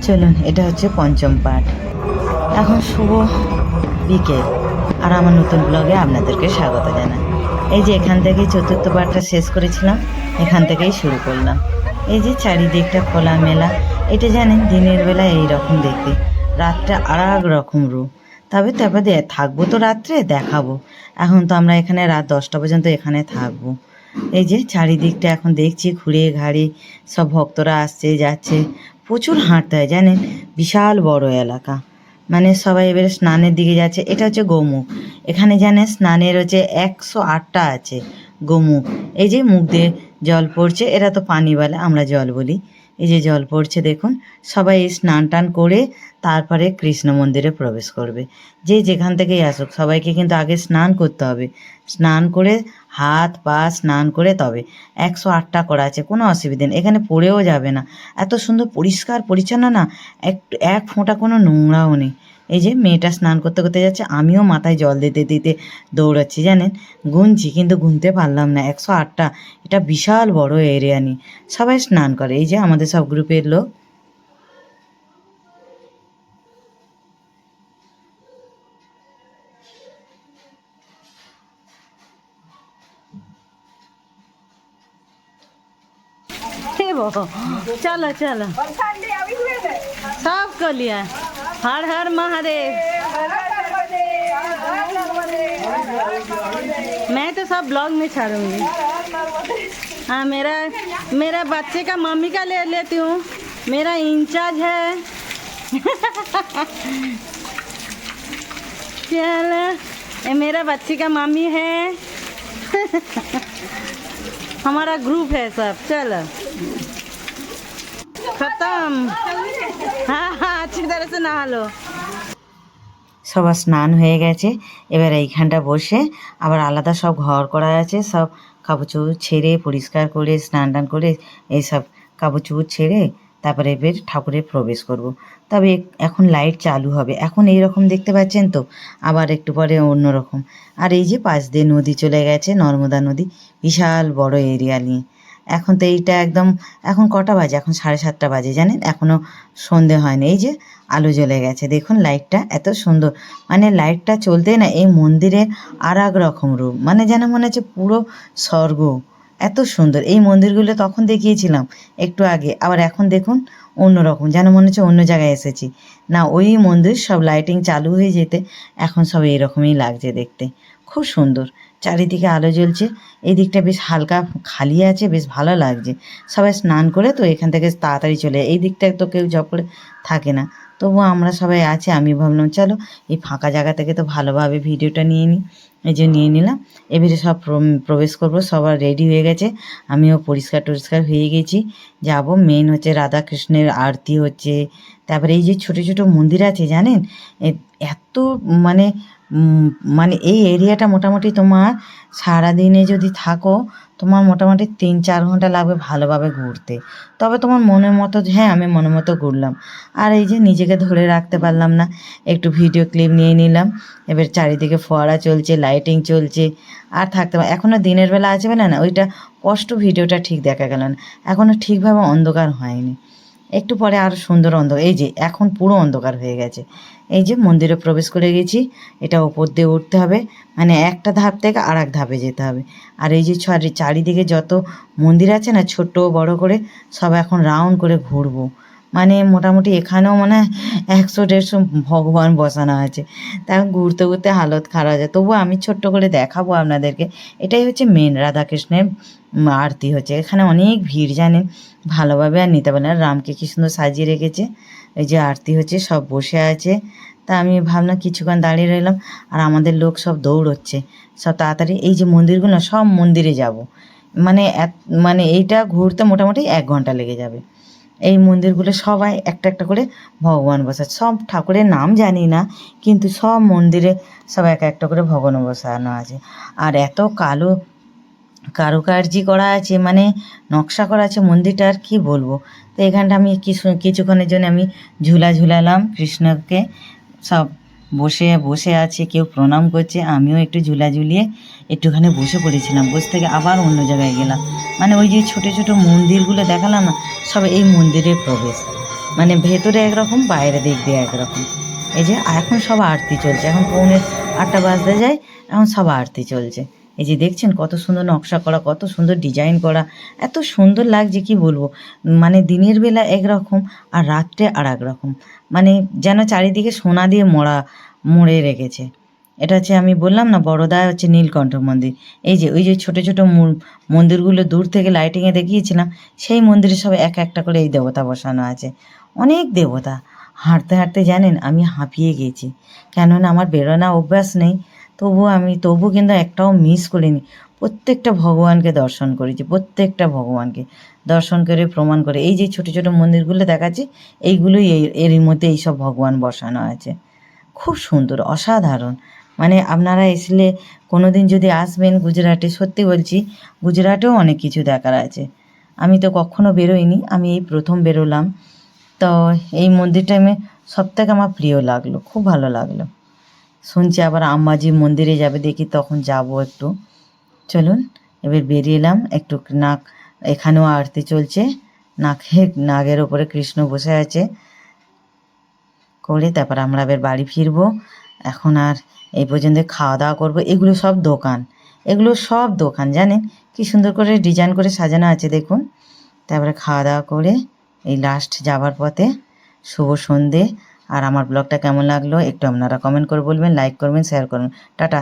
চলুন, এটা হচ্ছে পঞ্চম পাঠ। এখন শুভ বিকেল, আর আমার নতুন ব্লগে আপনাদেরকে স্বাগত জানাই। এই যে এখান থেকেই চতুর্থ পাঠটা শেষ করেছিলাম, এখান থেকেই শুরু করলাম। এই যে চারিদিকটা খোলা মেলা, এটা জানেন দিনের বেলা এইরকম দেখতে, রাতটা আর এক রকম রূপ। তারপরে থাকবো তো রাত্রে দেখাবো। এখন তো আমরা এখানে রাত 10টা পর্যন্ত এখানে থাকবো। এই যে চারিদিকটা এখন দেখছি ঘুরে ঘাড়ে সব ভক্তরা আসছে যাচ্ছে, প্রচুর হাঁটতে হয় জানেন, বিশাল বড় এলাকা। মানে সবাই এবারে স্নানের দিকে যাচ্ছে। এটা হচ্ছে গোমুখ। এখানে জানেন স্নানের হচ্ছে 108টা আছে গোমুখ। এই যে মুখ দিয়ে জল পড়ছে, এরা তো পানি বলে, আমরা জল বলি। এই যে জল পড়ছে দেখুন, সবাই এই স্নান টান করে তারপরে কৃষ্ণ মন্দিরে প্রবেশ করবে। যে যেখান থেকেই আসুক সবাইকে কিন্তু আগে স্নান করতে হবে। স্নান করে হাত পা স্নান করে তবে 108টা করা আছে, কোনো অসুবিধা নেই, এখানে পড়েও যাবে না। এত সুন্দর পরিষ্কার পরিচ্ছন্ন না, এক ফোঁটা কোনো নোংরাও নেই। এই যে মেয়েটা স্নান করতে করতে যাচ্ছে, আমিও মাথায় জল দিতে দিতে দৌড়াচ্ছি জানেন। গুনছি কিন্তু গুনতে পারলাম না, 108টা। এটা বিশাল বড় এরিয়া নিয়ে সবাই স্নান করে। এই যে আমাদের সব গ্রুপের লোক। चलो चलो सब को लिया। हर हर महादेव। मैं तो सब ब्लॉग में छाड़ूंगी। हाँ, मेरा बच्चे का मम्मी का ले लेती हूँ, मेरा इंचार्ज है। चलो, ये मेरा बच्चे का मम्मी है। हमारा ग्रुप है सब। चलो खत्म। हाँ हाँ, अच्छी तरह से नहा लो। সবার স্নান হয়ে গেছে, এবার এইখানটা বসে আবার আলাদা সব ঘর করা আছে, সব কাপড় চোপড় ছেড়ে পরিষ্কার করে স্নান টান করে এইসব কাপড় চোপড় ছেড়ে তারপরে এবার ঠাকুরে প্রবেশ করব। তবে এখন লাইট চালু হবে, এখন এই রকম দেখতে পাচ্ছেন তো, আবার একটু পরে অন্যরকম। আর এই যে পাশ দিয়ে নদী চলে গেছে, নর্মদা নদী, বিশাল বড় এরিয়া নিয়ে। এখন তো এইটা একদম, এখন কটা বাজে, এখন 7:30 বাজে জানেন, এখনও সন্ধে হয়নি। এই যে আলো জ্বলে গেছে দেখুন, লাইটটা এত সুন্দর, মানে লাইটটা চলতে না এই মন্দিরের আর এক রকম রূপ, মানে যেন মনে হচ্ছে পুরো স্বর্গ। এত সুন্দর এই মন্দিরগুলো তখন দেখিয়েছিলাম একটু আগে, আবার এখন দেখুন অন্যরকম, যেন মনে হচ্ছে অন্য জায়গায় এসেছি। না, ওই মন্দির সব লাইটিং চালু হয়ে যেতে এখন সব এইরকমই লাগছে দেখতে, খুব সুন্দর। চারিদিকে আলো জ্বলছে, এই দিকটা বেশ হালকা খালি আছে, বেশ ভালো লাগছে। সবাই স্নান করে তো এখান থেকে তাড়াতাড়ি চলে, এই দিকটায় তো কেউ জব করে থাকে না, তবুও আমরা সবাই আছি। আমি ভাবলাম চলো এই ফাঁকা জায়গা থেকে তো ভালোভাবে ভিডিওটা নিয়ে নিই, এই যে নিয়ে নিলাম। এবারে সব প্রবেশ করবো, সবার রেডি হয়ে গেছে, আমিও পরিষ্কার টরিষ্কার হয়ে গেছি, যাব। মেন হচ্ছে রাধাকৃষ্ণের আরতি হচ্ছে। তারপরে এই যে ছোটো ছোটো মন্দির আছে জানেন, এত মানে মানে এই এরিয়াটা মোটামুটি তোমার সারাদিনে যদি থাকো, তোমার মোটামুটি 3-4 ঘন্টা লাগবে ভালোভাবে ঘুরতে, তবে তোমার মনের মতো। হ্যাঁ, আমি মনের মতো ঘুরলাম। আর এই যে নিজেকে ধরে রাখতে পারলাম না, একটু ভিডিও ক্লিপ নিয়ে নিলাম। এবার চারিদিকে ফোয়ারা চলছে, লাইটিং চলছে, আর থাকতে এখনও দিনের বেলা আছে বলে না ওইটা স্পষ্ট ভিডিওটা ঠিক দেখা গেল না, এখনও ঠিকভাবে অন্ধকার হয়নি, একটু পরে আরও সুন্দর অন্ধকার। এই যে এখন পুরো অন্ধকার হয়ে গেছে। এই যে মন্দিরে প্রবেশ করে গেছি, এটা ওপর দিয়ে উঠতে হবে, মানে একটা ধাপ থেকে আর এক ধাপে যেতে হবে। আর এই যে চারিদিকে যত মন্দির আছে না, ছোট বড় করে সব এখন রাউন্ড করে ঘুরবো। মানে মোটামুটি এখানেও মানে 100-150 ভগবান বসানো আছে, তা এখন ঘুরতে ঘুরতে হালত খারাপ হয়ে যায়। তবুও আমি ছোট্ট করে দেখাবো আপনাদেরকে। এটাই হচ্ছে মেন রাধাকৃষ্ণের আরতি হচ্ছে, এখানে অনেক ভিড় জানেন, ভালোভাবে আর নিতে পারেন। আর রামকে কি সুন্দর সাজিয়ে রেখেছে, এই যে আরতি হচ্ছে, সব বসে আছে। তা আমি ভাবলাম কিছুক্ষণ দাঁড়িয়ে রইলাম, আর আমাদের লোক সব দৌড়চ্ছে সব তাড়াতাড়ি। এই যে মন্দিরগুলো সব মন্দিরে যাব, মানে মানে এইটা ঘুরতে মোটামুটি 1 ঘন্টা লেগে যাবে। এই মন্দিরগুলো সবাই একটা একটা করে ভগবান বসাচ্ছে, সব ঠাকুরের নাম জানি না, কিন্তু সব মন্দিরে সব একটা করে ভগবান বসানো আছে। আর এত কারুকার্য করা আছে, মানে নকশা করা আছে মন্দিরটা, আর কি বলবো। তো এখানটা আমি কিছুক্ষণের জন্য আমি ঝুলালাম কৃষ্ণকে, সব বসে আছে, কেউ প্রণাম করছে, আমিও একটু ঝুলিয়ে একটুখানি বসে পড়েছিলাম। বসে থেকে আবার অন্য জায়গায় গেলাম, মানে ওই যে ছোটো ছোটো মন্দিরগুলো দেখালাম না, সব এই মন্দিরে প্রবেশ। মানে ভেতরে একরকম, বাইরে দিক দিয়ে একরকম। এই যে এখন সব আরতি চলছে, এখন 7:45 বাজতে যায়, এখন সব আরতি চলছে। এই যে দেখছেন কত সুন্দর নকশা করা, কত সুন্দর ডিজাইন করা, এত সুন্দর লাগছে কি বলবো। মানে দিনের বেলা একরকম আর রাত্রে আর এক রকম, মানে যেন চারিদিকে সোনা দিয়ে মুড়ে রেখেছে। এটা হচ্ছে, আমি বললাম না বড়দা হচ্ছে নীলকণ্ঠ মন্দির। এই যে ওই যে ছোটো ছোটো মন্দিরগুলো দূর থেকে লাইটিংয়ে দেখিয়েছিলাম, সেই মন্দিরে সব এক একটা করে এই দেবতা বসানো আছে, অনেক দেবতা। হাঁটতে হাঁটতে জানেন আমি হাঁপিয়ে গেছি, কেননা আমার বেরোনা অভ্যাস নেই। তবু কিন্তু একটাও মিস করিনি। প্রত্যেকটা ভগবানকে দর্শন করেছি, প্রত্যেকটা ভগবানকে দর্শন করে প্রমাণ করে। এই যে ছোটো ছোটো মন্দিরগুলো দেখাচ্ছি, এইগুলোই এরই মধ্যে এইসব ভগবান বসানো আছে। খুব সুন্দর, অসাধারণ। মানে আপনারা এসলে কোনো দিন যদি আসবেন গুজরাটে, সত্যি বলছি গুজরাটেও অনেক কিছু দেখার আছে। আমি তো কখনো বেরোইনি, আমি এই প্রথম বেরোলাম। তো এই মন্দিরটা আমি সবথেকে আমার প্রিয় লাগলো, খুব ভালো লাগলো। শুনছি আবার আম্বাজি মন্দিরে যাবে, দেখি তখন যাব একটু। চলুন এবার বেরিয়ে এলাম একটু। এখানেও আরতি চলছে, নাগের ওপরে কৃষ্ণ বসে আছে করে তারপর আমরা এবার বাড়ি ফিরবো। এখন আর এই পর্যন্ত খাওয়া দাওয়া করবো। এগুলো সব দোকান জানেন কি সুন্দর করে ডিজাইন করে সাজানো আছে দেখুন। তারপরে খাওয়া দাওয়া করে এই লাস্ট যাবার পথে শুভ সন্ধে। আর আমার ব্লগটা কেমন লাগলো একটু আপনারা কমেন্ট করে বলবেন, লাইক করবেন, শেয়ার করবেন। টাটা।